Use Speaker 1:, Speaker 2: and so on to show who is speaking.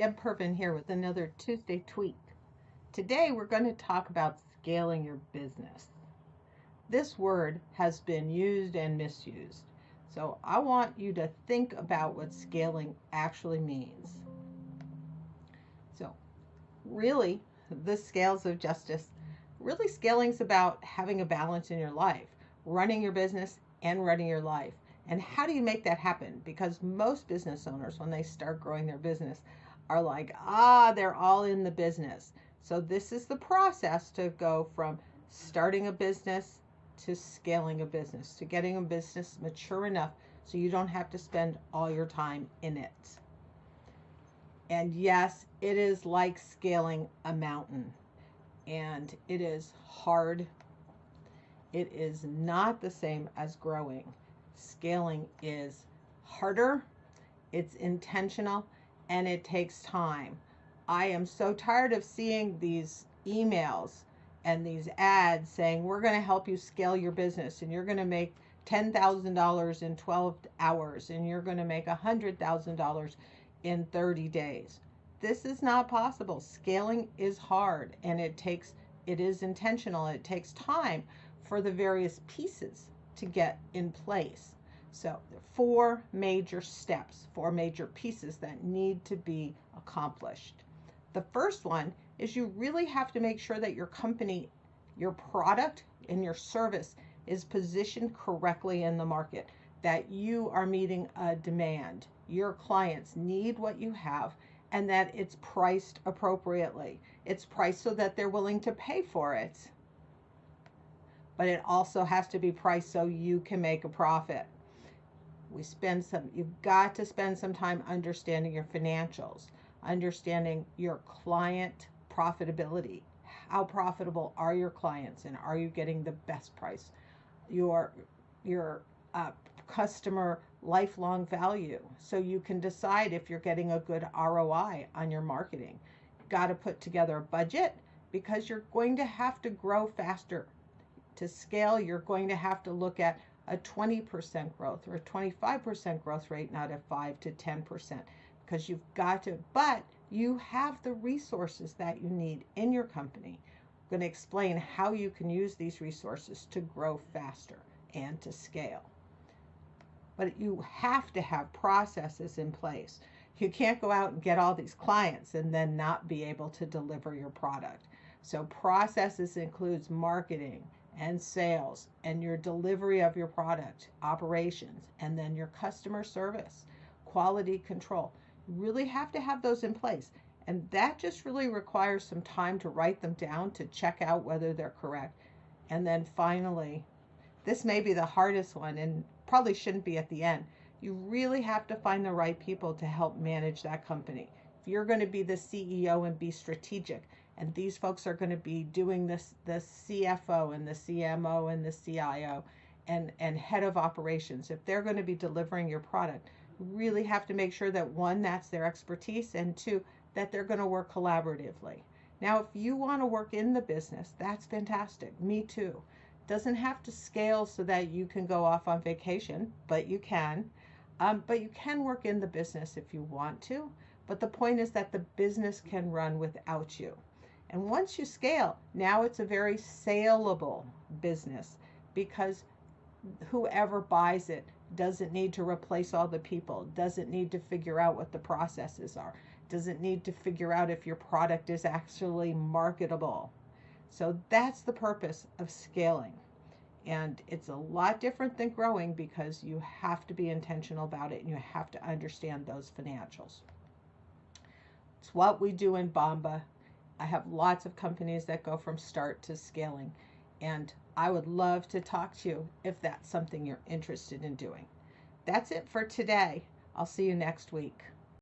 Speaker 1: Deb Pervin here with another Tuesday Tweak. Today we're going to talk about scaling your business. This word has been used and misused, so I want you to think about what scaling actually means. So, really, the scales of justice, really, scaling is about having a balance in your life, running your business and running your life. And how do you make that happen? Because most business owners, when they start growing their business, are like, they're all in the business. So this is the process to go from starting a business to scaling a business, to getting a business mature enough so you don't have to spend all your time in it. And yes, it is like scaling a mountain, and it is hard. It is not the same as growing. Scaling is harder, it's intentional, and it takes time. I am so tired of seeing these emails and these ads saying, we're going to help you scale your business and you're going to make $10,000 in 12 hours and you're going to make $100,000 in 30 days. This is not possible. Scaling is hard, and it is intentional. It takes time for the various pieces to get in place. So there are four major steps, four major pieces that need to be accomplished. The first one is you really have to make sure that your company, your product, and your service is positioned correctly in the market, that you are meeting a demand. Your clients need what you have, and that it's priced appropriately. It's priced so that they're willing to pay for it. But it also has to be priced so you can make a profit. You've got to spend some time understanding your financials, understanding your client profitability. How profitable are your clients, and are you getting the best price? Your customer lifelong value, so you can decide if you're getting a good ROI on your marketing. You've got to put together a budget, because you're going to have to grow faster. To scale, you're going to have to look at a 20% growth or a 25% growth rate, not a 5 to 10%, because you've got to, but you have the resources that you need in your company. I'm going to explain how you can use these resources to grow faster and to scale. But you have to have processes in place. You can't go out and get all these clients and then not be able to deliver your product. So processes includes marketing and sales and your delivery of your product, operations, and then your customer service, quality control. You really have to have those in place. And that just really requires some time to write them down, to check out whether they're correct. And then finally, this may be the hardest one and probably shouldn't be at the end. You really have to find the right people to help manage that company. If you're going to be the CEO and be strategic, and these folks are going to be doing this, the CFO and the CMO and the CIO and head of operations, if they're going to be delivering your product, you really have to make sure that, one, that's their expertise, and two, that they're going to work collaboratively. Now, if you want to work in the business, that's fantastic. Me too. Doesn't have to scale so that you can go off on vacation, but you can. But you can work in the business if you want to. But the point is that the business can run without you. And once you scale, now it's a very saleable business, because whoever buys it doesn't need to replace all the people, doesn't need to figure out what the processes are, doesn't need to figure out if your product is actually marketable. So that's the purpose of scaling. And it's a lot different than growing, because you have to be intentional about it and you have to understand those financials. It's what we do in Bomba. I have lots of companies that go from start to scaling, and I would love to talk to you if that's something you're interested in doing. That's it for today. I'll see you next week.